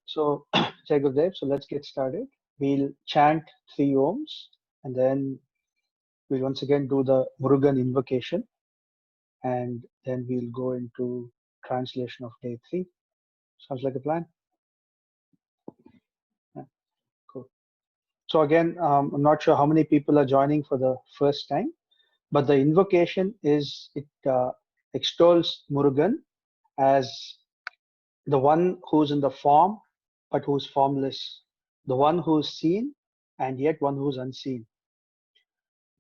So, Jai Gurudev, so let's get started. We'll chant 3 ohms and then we'll once again do the Murugan Invocation and then we'll go into translation of day 3. Sounds like a plan? Yeah, cool. So again, I'm not sure how many people are joining for the first time, but the invocation is, it extols Murugan as the one who's in the form but who's formless, the one who's seen and yet one who's unseen,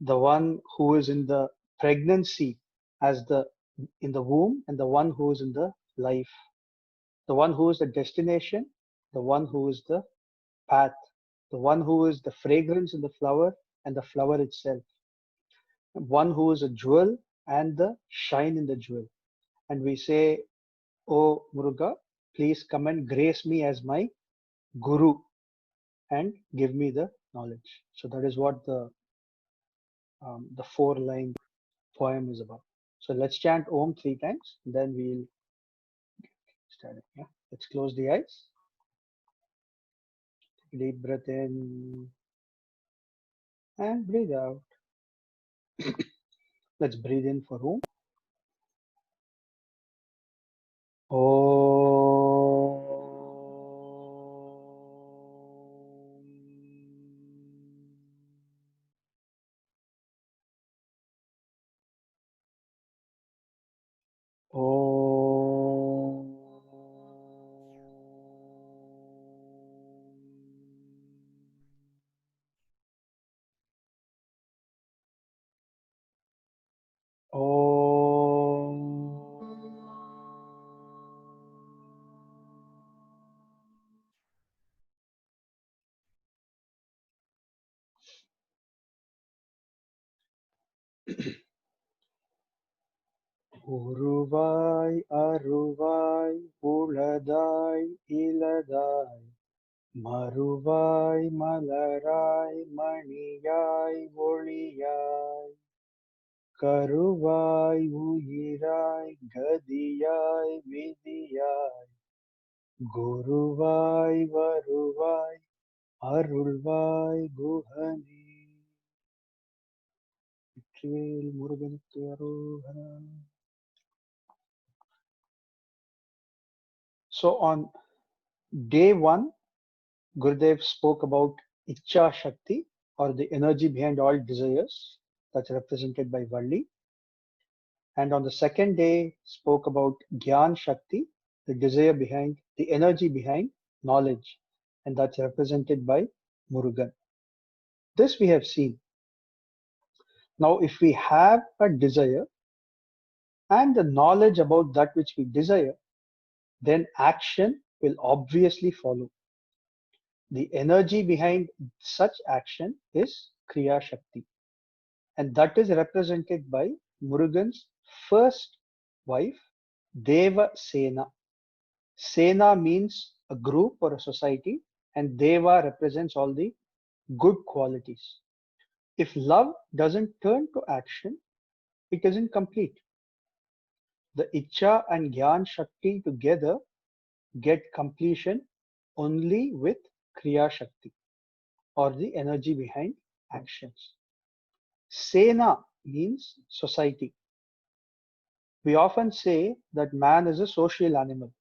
the one who is in the pregnancy as the in the womb and the one who is in the life, the one who is the destination, the one who is the path, the one who is the fragrance in the flower and the flower itself, one who is a jewel and the shine in the jewel. And we say, "O Muruga, please come and grace me as my guru and give me the knowledge." So that is what the 4-line poem is about. So let's chant Om 3 times, then we'll start it. Yeah, let's close the eyes. Deep breath in and breathe out. Let's breathe in for Om. Om. Uruvaய் aruvaய் உளதாய் இலதாய் மறுவாய் மலராய் மணியாய் ஒளியாய் கருவாய் உயிராய் கதியாய் விதியாய் குருவாய் வருவாய் அருள்வாய் குஹனே. வெற்றிவேல் முருகனுக்கு அரோகரா. So on day 1, Gurudev spoke about Ichcha Shakti, or the energy behind all desires, that's represented by Valli. And on the second day, spoke about Gyan Shakti, the desire behind, the energy behind knowledge, and that's represented by Murugan. This we have seen. Now, if we have a desire and the knowledge about that which we desire, then action will obviously follow. The energy behind such action is Kriya Shakti, and that is represented by Murugan's first wife, Deva Sena. Sena means a group or a society, and Deva represents all the good qualities. If love doesn't turn to action, it isn't complete. The Ichcha and Gyan Shakti together get completion only with Kriya Shakti, or the energy behind actions. Sena means society. We often say that man is a social animal.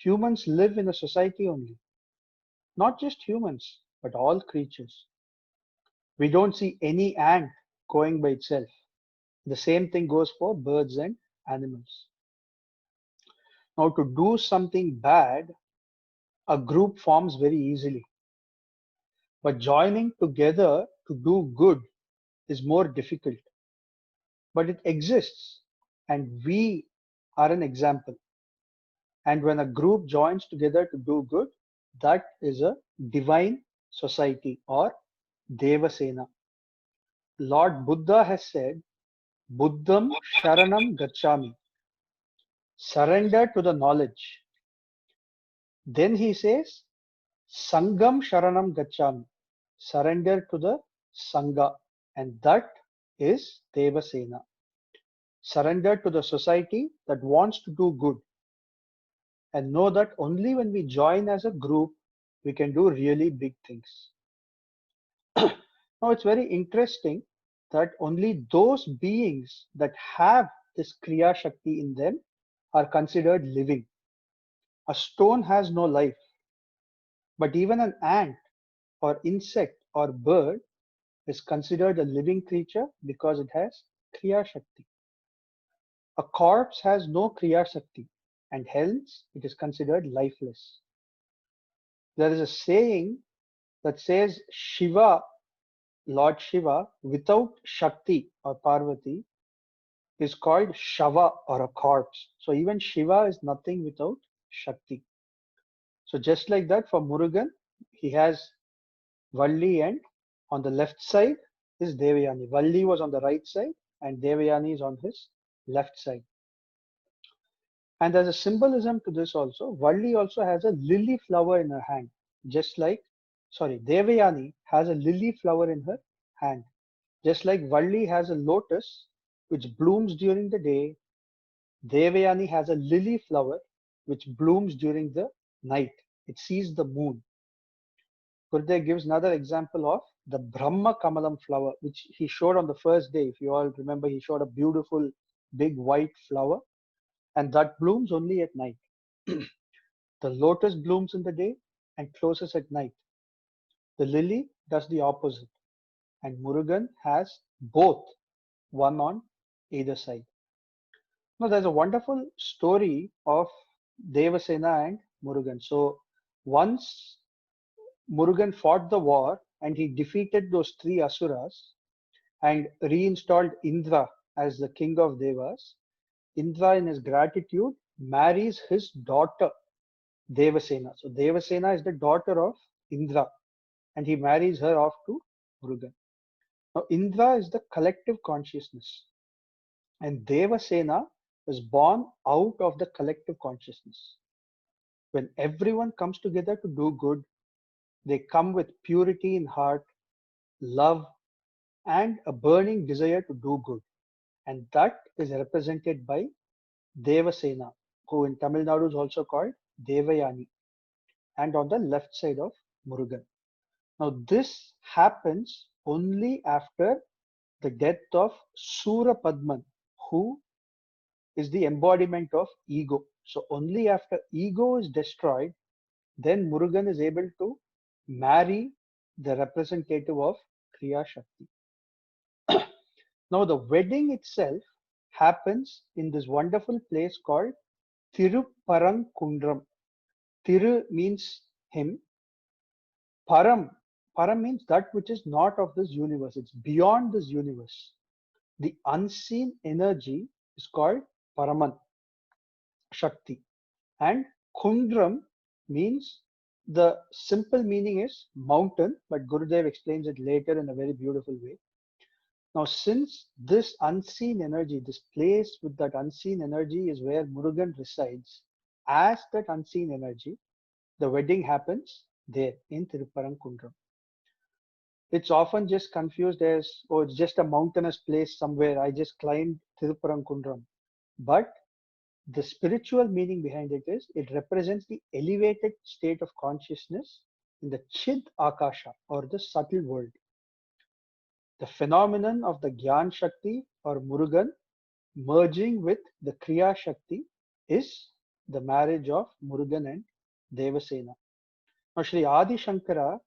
Humans live in a society only. Not just humans, but all creatures. We don't see any ant going by itself. The same thing goes for birds and animals. Now, to do something bad, a group forms very easily. But joining together to do good is more difficult. But it exists, and we are an example. And when a group joins together to do good, that is a divine society, or Devasena. Lord Buddha has said, Buddham Sharanam Gacchami. Surrender to the knowledge. Then he says, Sangam Sharanam Gacchami. Surrender to the Sangha. And that is Devasena. Surrender to the society that wants to do good. and know that only when we join as a group, we can do really big things. Now, it's very interesting that only those beings that have this Kriya Shakti in them are considered living. A stone has no life, but even an ant or insect or bird is considered a living creature because it has Kriya Shakti. A corpse has no Kriya Shakti, and hence it is considered lifeless. There is a saying that says Shiva, Lord Shiva, without Shakti or Parvati is called Shava or a corpse. So even Shiva is nothing without Shakti. So just like that for Murugan, he has Valli, and on the left side is Devayani. Valli was on the right side and Devayani is on his left side. And there's a symbolism to this also. Valli also has a lily flower in her hand, just like, sorry, Devayani has a lily flower in her hand, just like Valli has a lotus which blooms during the day. Devayani has a lily flower which blooms during the night. It sees the moon. Gurudev gives another example of the Brahma Kamalam flower, which he showed on the first day. If you all remember, he showed a beautiful big white flower, and that blooms only at night. The lotus blooms in the day and closes at night. The lily does the opposite, and Murugan has both, one on either side. Now, there's a wonderful story of Devasena and Murugan. So, once Murugan fought the war and he defeated those three asuras and reinstalled Indra as the king of Devas, Indra, in his gratitude, marries his daughter Devasena. So, Devasena is the daughter of Indra, and he marries her off to Murugan. Now, Indra is the collective consciousness, and Devasena was born out of the collective consciousness. When everyone comes together to do good, they come with purity in heart, love, and a burning desire to do good. And that is represented by Devasena, who in Tamil Nadu is also called Devayani, and on the left side of Murugan. Now, this happens only after the death of Sura Padman, who is the embodiment of ego. So, only after ego is destroyed, then Murugan is able to marry the representative of Kriya Shakti. Now, the wedding itself happens in this wonderful place called Tiruparankundram. Tiru means him. Param means that which is not of this universe. It's beyond this universe. The unseen energy is called Paraman, Shakti. And Kundram means, the simple meaning is mountain, but Gurudev explains it later in a very beautiful way. Now, since this unseen energy, this place with that unseen energy is where Murugan resides, as that unseen energy, the wedding happens there in Tiruparankundram. It's often just confused as, oh, it's just a mountainous place somewhere. I just climbed Tiruparankundram. But the spiritual meaning behind it is it represents the elevated state of consciousness in the Chid Akasha, or the subtle world. The phenomenon of the Gyan Shakti or Murugan merging with the Kriya Shakti is the marriage of Murugan and Devasena. Now, Sri Adi Shankara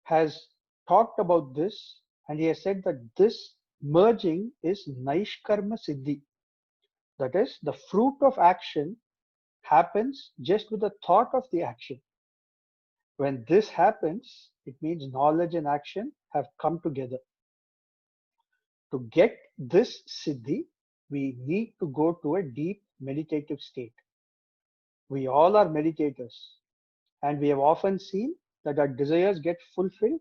has talked about this, and he has said that this merging is Naishkarma Siddhi. That is, the fruit of action happens just with the thought of the action. When this happens, it means knowledge and action have come together. To get this Siddhi, we need to go to a deep meditative state. We all are meditators, and we have often seen that our desires get fulfilled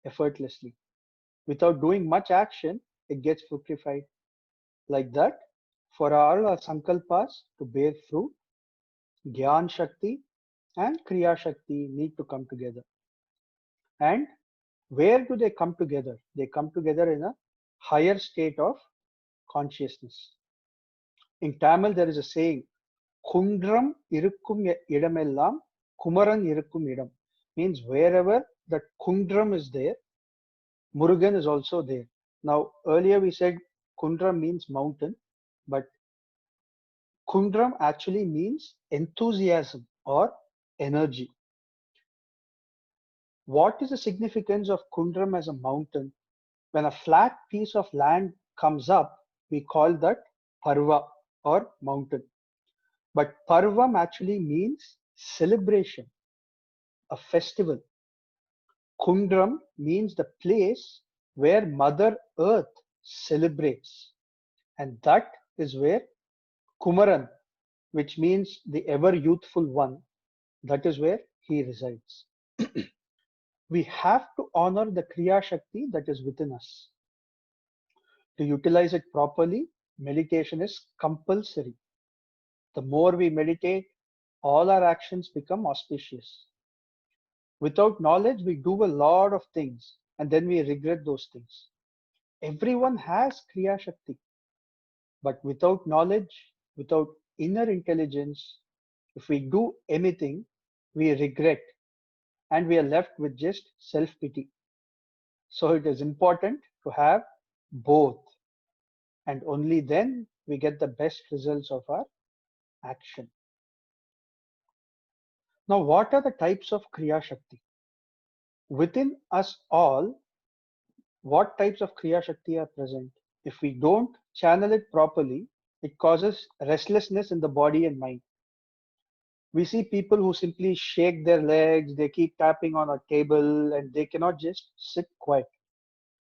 effortlessly. Without doing much action, it gets fructified. Like that, for all our sankalpas to bear fruit, Gyan Shakti and Kriya Shakti need to come together. And where do they come together? They come together in a higher state of consciousness. In Tamil, there is a saying, Kundram irukkum idamellam, Kumaran irukkum idam. Means wherever that Kundram is there, Murugan is also there. Now, earlier we said Kundram means mountain, but Kundram actually means enthusiasm or energy. What is the significance of Kundram as a mountain? When a flat piece of land comes up, we call that Parva or mountain. But Parvam actually means celebration, a festival. Kundram means the place where Mother Earth celebrates. And that is where Kumaran, which means the ever youthful one, that is where he resides. We have to honor the Kriya Shakti that is within us. To utilize it properly, meditation is compulsory. The more we meditate, all our actions become auspicious. Without knowledge, we do a lot of things and then we regret those things. Everyone has Kriya Shakti, but without knowledge, without inner intelligence, if we do anything, we regret and we are left with just self pity. So it is important to have both, and only then we get the best results of our action. Now, what are the types of Kriya Shakti? Within us all, what types of Kriya Shakti are present? If we don't channel it properly, it causes restlessness in the body and mind. We see people who simply shake their legs, they keep tapping on a table, and they cannot just sit quiet.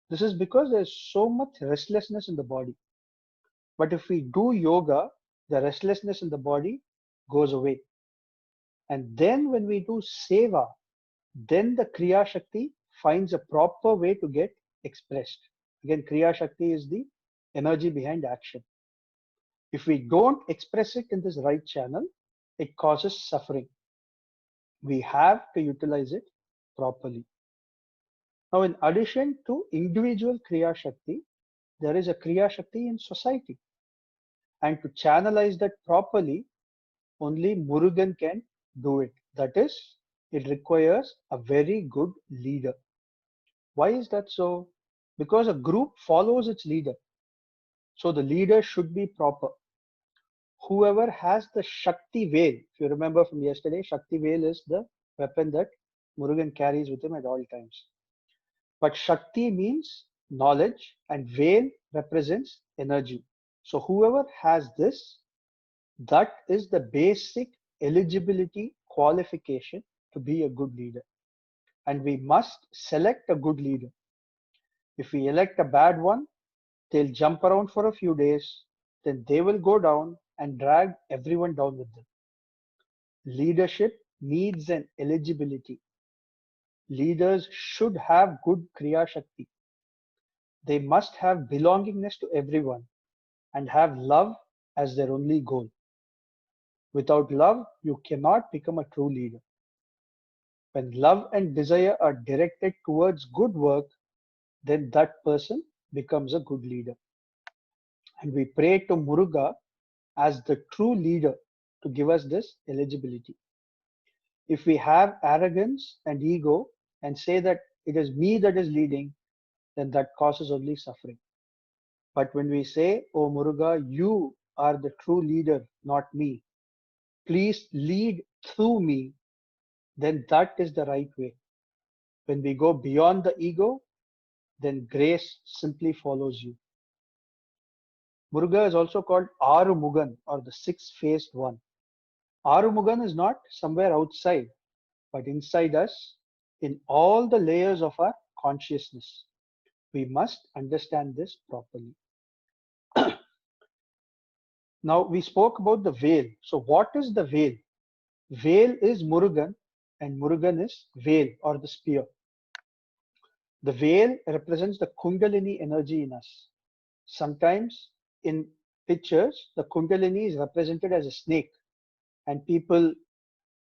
This is because there's so much restlessness in the body. But if we do yoga, the restlessness in the body goes away. And then when we do seva, then the Kriya Shakti finds a proper way to get expressed. Again, Kriya Shakti is the energy behind action. If we don't express it in this right channel, it causes suffering. We have to utilize it properly. Now, in addition to individual Kriya Shakti, there is a Kriya Shakti in society. And to channelize that properly, only Murugan can do it. That is, it requires a very good leader. Why is that so? Because a group follows its leader. So the leader should be proper. Whoever has the Shakti veil, if you remember from yesterday, Shakti veil is the weapon that Murugan carries with him at all times. But Shakti means knowledge and veil represents energy. So whoever has this, that is the basic eligibility qualification to be a good leader. And we must select a good leader. If we elect a bad one, they'll jump around for a few days, then they will go down and drag everyone down with them. Leadership needs an eligibility. Leaders should have good Kriya Shakti. They must have belongingness to everyone and have love as their only goal. Without love, you cannot become a true leader. When love and desire are directed towards good work, then that person becomes a good leader. And we pray to Muruga as the true leader to give us this eligibility. If we have arrogance and ego and say that it is me that is leading, then that causes only suffering. But when we say, "Oh Muruga, you are the true leader, not me. Please lead through me," then that is the right way. When we go beyond the ego, then grace simply follows you. Muruga is also called Arumugan or the six-faced one. Arumugan is not somewhere outside, but inside us, in all the layers of our consciousness. We must understand this properly. Now, we spoke about the veil. So, what is the veil? Veil is Murugan, and Murugan is veil or the spear. The veil represents the Kundalini energy in us. Sometimes in pictures, the Kundalini is represented as a snake, and people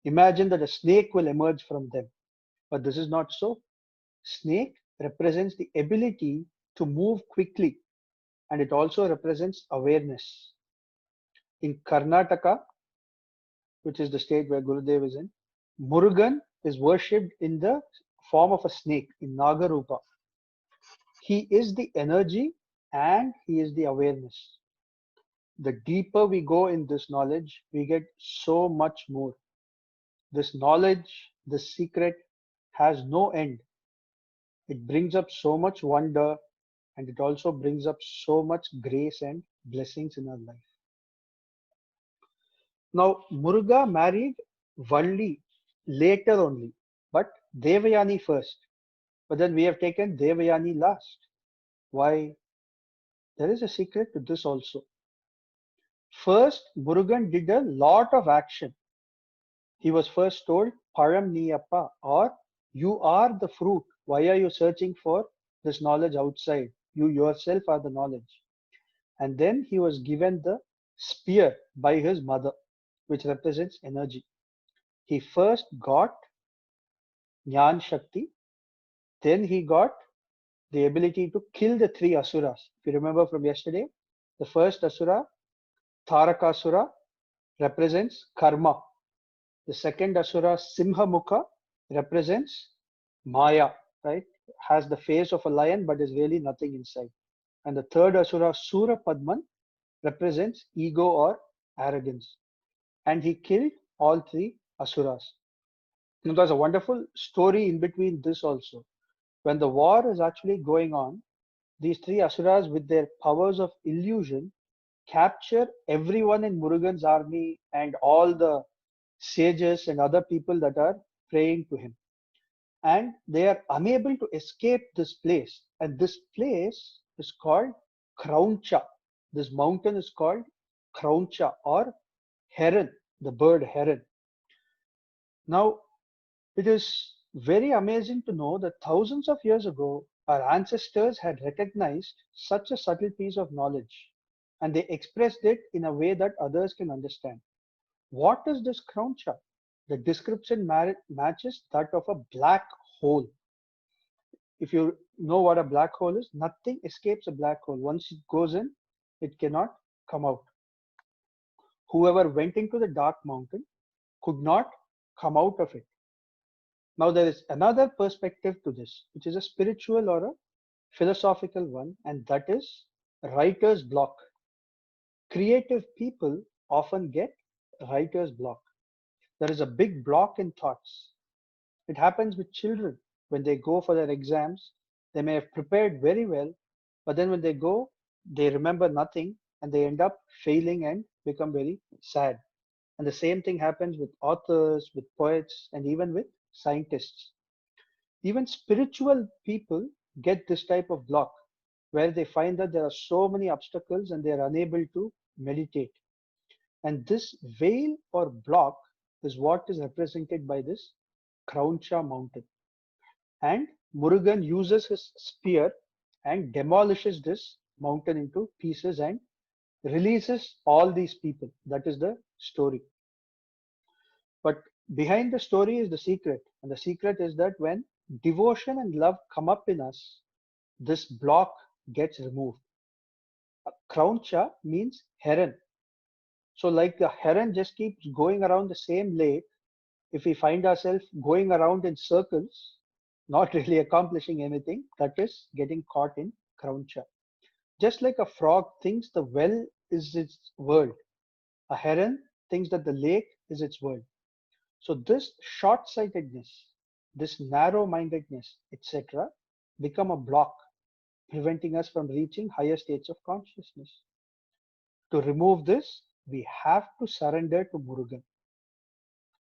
imagine that a snake will emerge from them. But this is not so. Snake represents the ability to move quickly, and it also represents awareness. In Karnataka, which is the state where Gurudev is in. Murugan is worshipped in the form of a snake in Nagarupa. He is the energy and he is the awareness. The deeper we go in this knowledge, we get so much more. This knowledge, this secret has no end. It brings up so much wonder and it also brings up so much grace and blessings in our life. Now, Muruga married Valli later only, but Devayani first. But then we have taken Devayani last. Why? There is a secret to this also. First, Murugan did a lot of action. He was first told, Param Niyappa, or you are the fruit. Why are you searching for this knowledge outside? You yourself are the knowledge. And then he was given the spear by his mother, which represents energy. He first got Jnana Shakti, then he got the ability to kill the three asuras. If you remember from yesterday, the first asura, Tarakasura, represents karma. The second asura, Simhamukha, represents Maya, right? Has the face of a lion but is really nothing inside. And the third asura, Sura Padman, represents ego or arrogance. And he killed all three asuras. And there's a wonderful story in between this also. When the war is actually going on, these three asuras, with their powers of illusion, capture everyone in Murugan's army and all the sages and other people that are praying to him. And they are unable to escape this place. And this place is called Krauncha. This mountain is called Krauncha or heron, the bird heron. Now, it is very amazing to know that thousands of years ago, our ancestors had recognized such a subtle piece of knowledge and they expressed it in a way that others can understand. What is this Krauncha? The description matches that of a black hole. If you know what a black hole is, nothing escapes a black hole. Once it goes in, it cannot come out. Whoever went into the dark mountain could not come out of it. Now, there is another perspective to this, which is a spiritual or a philosophical one, and that is writer's block. Creative people often get writer's block. There is a big block in thoughts. It happens with children when they go for their exams. They may have prepared very well, but then when they go, they remember nothing and they end up failing and become very sad. And the same thing happens with authors, with poets, and even with scientists. Even spiritual people get this type of block where they find that there are so many obstacles and they are unable to meditate. And this veil or block is what is represented by this Krauncha mountain. And Murugan uses his spear and demolishes this mountain into pieces and releases all these people. That is the story. But behind the story is the secret. And the secret is that when devotion and love come up in us, this block gets removed. Krauncha means heron. So, like the heron just keeps going around the same lake, if we find ourselves going around in circles, not really accomplishing anything, that is getting caught in Krauncha. Just like a frog thinks the well is its world, a heron thinks that the lake is its world. So this short-sightedness, this narrow-mindedness, etc., become a block, preventing us from reaching higher states of consciousness. To remove this, we have to surrender to Murugan.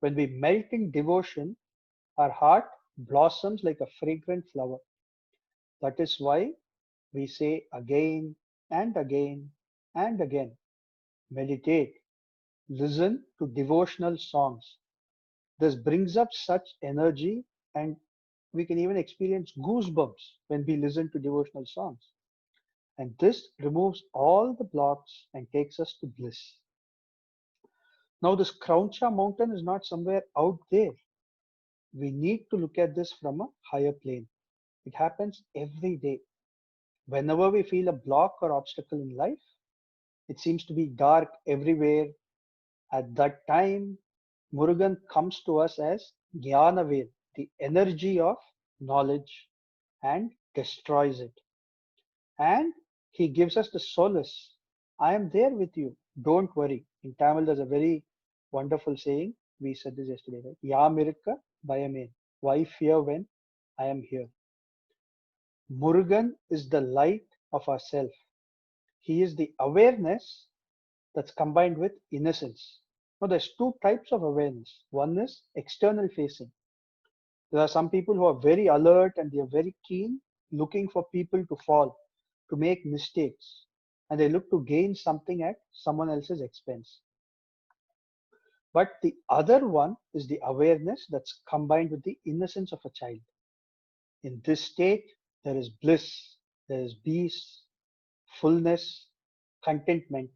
When we melt in devotion, our heart blossoms like a fragrant flower. That is why we say again and again and again, meditate, listen to devotional songs. This brings up such energy and we can even experience goosebumps when we listen to devotional songs. And this removes all the blocks and takes us to bliss. Now, this Krauncha mountain is not somewhere out there. We need to look at this from a higher plane. It happens every day. Whenever we feel a block or obstacle in life, it seems to be dark everywhere at that time. Murugan comes to us as Jnanaved, the energy of knowledge, and destroys it. And he gives us the solace. I am there with you. Don't worry. In Tamil, there's a very wonderful saying. We said this yesterday, right? Yamirka Bayame. Why fear when I am here? Murugan is the light of ourself. He is the awareness that's combined with innocence. Now, there's two types of awareness. One is external facing. There are some people who are very alert and they are very keen, looking for people to fall, to make mistakes, and they look to gain something at someone else's expense. But the other one is the awareness that's combined with the innocence of a child. In this state, there is bliss, there is peace, fullness, contentment,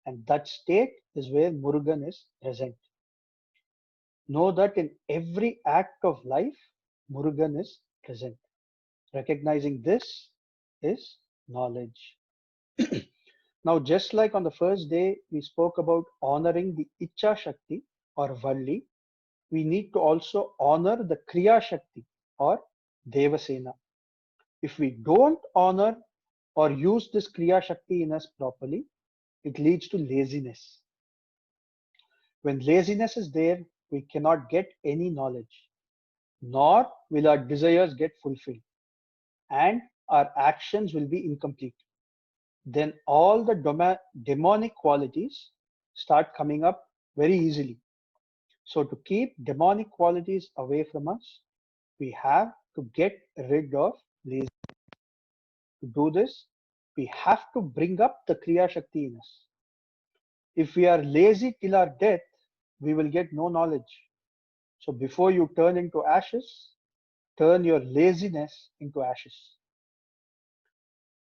and that state is where Murugan is present. Know that in every act of life, Murugan is present. Recognizing this is knowledge. Now, just like on the first day, we spoke about honoring the Icha Shakti or Valli, we need to also honor the Kriya Shakti or Devasena. If we don't honor or use this Kriya Shakti in us properly, it leads to laziness. When laziness is there, we cannot get any knowledge, nor will our desires get fulfilled, and our actions will be incomplete. Then all the demonic qualities start coming up very easily. So to keep demonic qualities away from us, we have to get rid of laziness. To do this, we have to bring up the Kriya Shakti in us. If we are lazy till our death, we will get no knowledge. So before you turn into ashes, turn your laziness into ashes.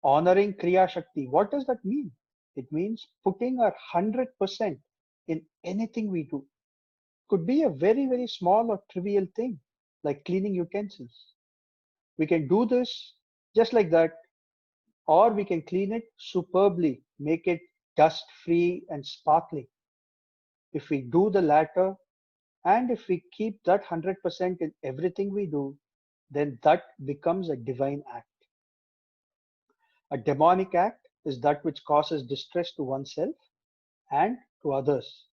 Honoring Kriya Shakti, what does that mean? It means putting our 100% in anything we do. Could be a very, very small or trivial thing like cleaning utensils. We can do this just like that, or we can clean it superbly, make it dust free and sparkling. If we do the latter, and if we keep that 100% in everything we do, then that becomes a divine act. A demonic act is that which causes distress to oneself and to others.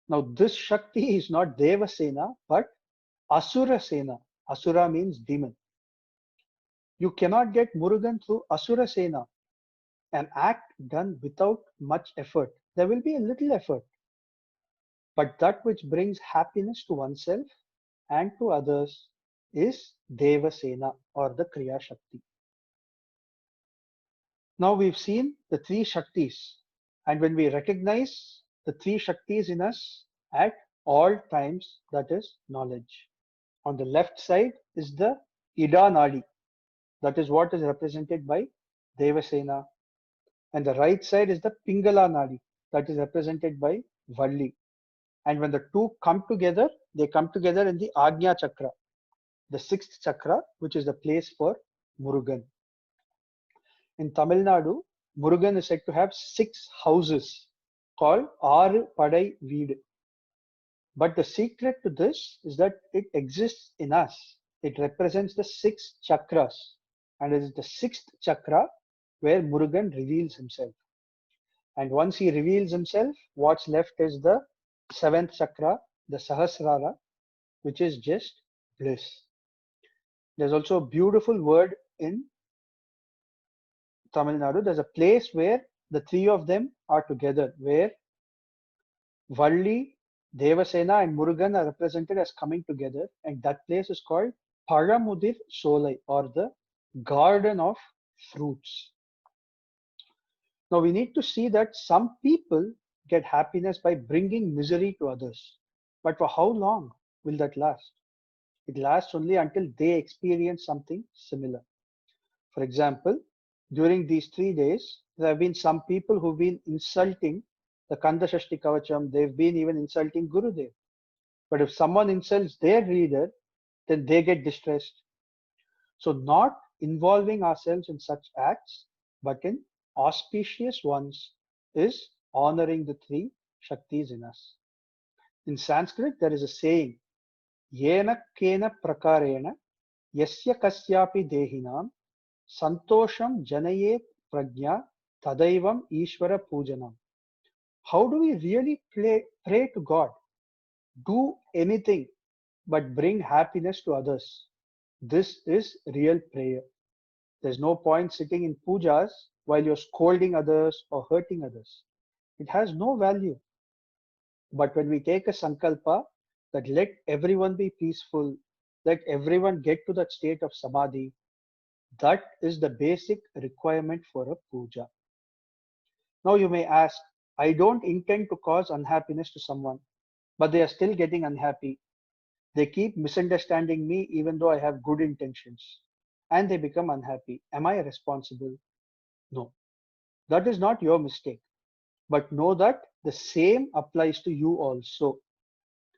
Now, this Shakti is not Devasena, but Asura Sena. Asura means demon. You cannot get Murugan through Asura Sena, an act done without much effort. There will be a little effort, but that which brings happiness to oneself and to others is Devasena or the Kriya Shakti. Now we've seen the three Shaktis, and when we recognize the three Shaktis in us at all times, that is knowledge. On the left side is the Ida Nadi, that is what is represented by Devasena, and the right side is the Pingala Nadi, that is represented by Valli. And when the two come together, they come together in the Agnya Chakra, the sixth chakra, which is the place for Murugan. In Tamil Nadu, Murugan is said to have 6 houses called Aru Padai Veedu. But the secret to this is that it exists in us. It represents the 6 chakras, and it is the 6th chakra where Murugan reveals himself. And once he reveals himself, what's left is the 7th chakra, the Sahasrara, which is just bliss. There's also a beautiful word in Tamil Nadu. There's a place where the three of them are together, where Valli, Devasena, and Murugan are represented as coming together, and that place is called Paramudir Solai, or the Garden of Fruits. Now we need to see that some people get happiness by bringing misery to others. But for how long will that last? It lasts only until they experience something similar. For example, during these 3 days, there have been some people who've been insulting the Kanda Shashti Kavacham, they've been even insulting Gurudev. But if someone insults their reader, then they get distressed. So not involving ourselves in such acts, but in auspicious ones, is honoring the three Shaktis in us. In Sanskrit, there is a saying, Yena kena prakarena yasya kasyapi dehinam santosham janayet prajna tadaivam ishvara pujanam. How do we really pray to God? Do anything but bring happiness to others. This is real prayer. There's no point sitting in pujas while you're scolding others or hurting others. It has no value. But when we take a sankalpa that let everyone be peaceful, let everyone get to that state of samadhi, that is the basic requirement for a puja. Now you may ask, I don't intend to cause unhappiness to someone, but they are still getting unhappy. They keep misunderstanding me even though I have good intentions, and they become unhappy. Am I responsible? No. That is not your mistake. But know that the same applies to you also.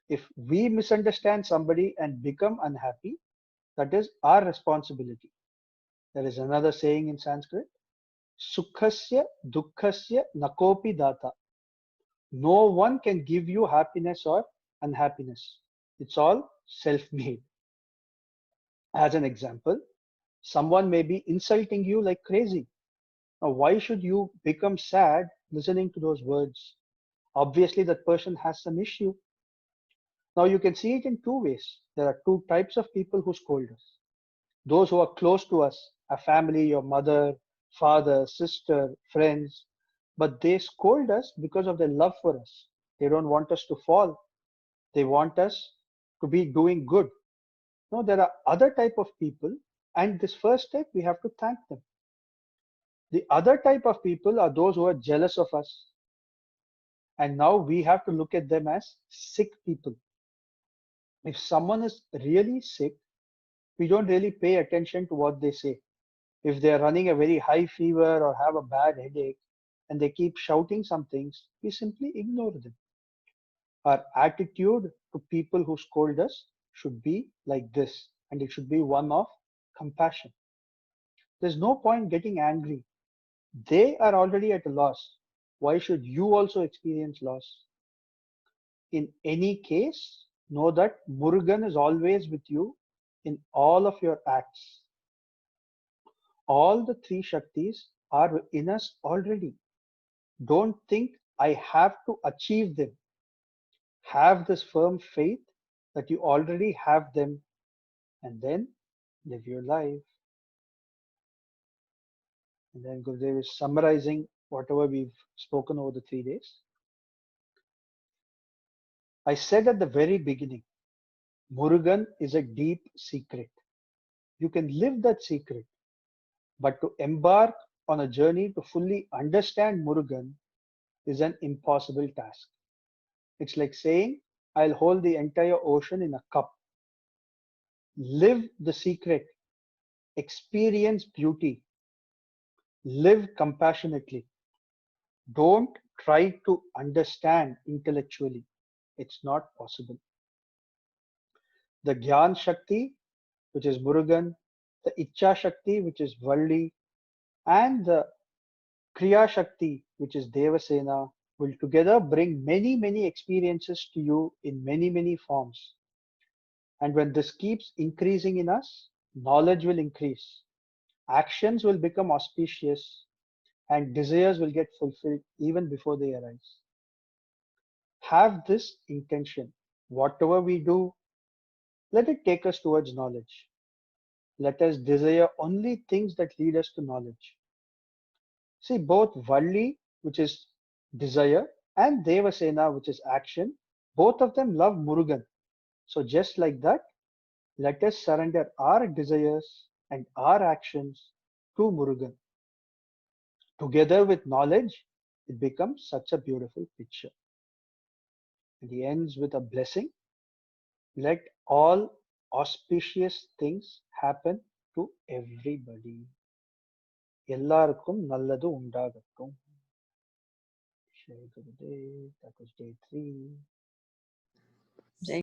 If we misunderstand somebody and become unhappy, that is our responsibility. There is another saying in Sanskrit, Sukhasya Dukkhasya Nakopi Data. No one can give you happiness or unhappiness. It's all self-made. As an example, someone may be insulting you like crazy. Now, why should you become sad listening to those words? Obviously, that person has some issue. Now, you can see it in two ways. There are two types of people who scold us. Those who are close to us, our family, your mother, father, sister, friends, but they scold us because of their love for us. They don't want us to fall. They want us to be doing good. No, there are other type of people, and this first type we have to thank them. The other type of people are those who are jealous of us, and now we have to look at them as sick people. If someone is really sick, we don't really pay attention to what they say. If they are running a very high fever or have a bad headache and they keep shouting some things, we simply ignore them. Our attitude to people who scold us should be like this, and it should be one of compassion. There's no point getting angry. They are already at a loss. Why should you also experience loss? In any case, know that Murugan is always with you in all of your acts. All the three Shaktis are in us already. Don't think I have to achieve them. Have this firm faith that you already have them, and then live your life. And then Gurudev is summarizing whatever we've spoken over the 3 days. I said at the very beginning, Murugan is a deep secret. You can live that secret, but to embark on a journey to fully understand Murugan is an impossible task. It's like saying, I'll hold the entire ocean in a cup. Live the secret, experience beauty, live compassionately. Don't try to understand intellectually. It's not possible. The Gyan Shakti, which is Murugan, the Icha Shakti, which is Valli, and the Kriya Shakti, which is Devasena, will together bring many, many experiences to you in many, many forms. And when this keeps increasing in us, knowledge will increase, actions will become auspicious, and desires will get fulfilled even before they arise. Have this intention. Whatever we do, let it take us towards knowledge. Let us desire only things that lead us to knowledge. See, both Valli, which is desire, and Devasena, which is action, both of them love Murugan. So just like that, let us surrender our desires and our actions to Murugan. Together with knowledge, it becomes such a beautiful picture. And he ends with a blessing. Let all auspicious things happen to everybody. எல்லாருக்கும் நல்லது உண்டாகட்டும். Shri Gurudev, that was day 3.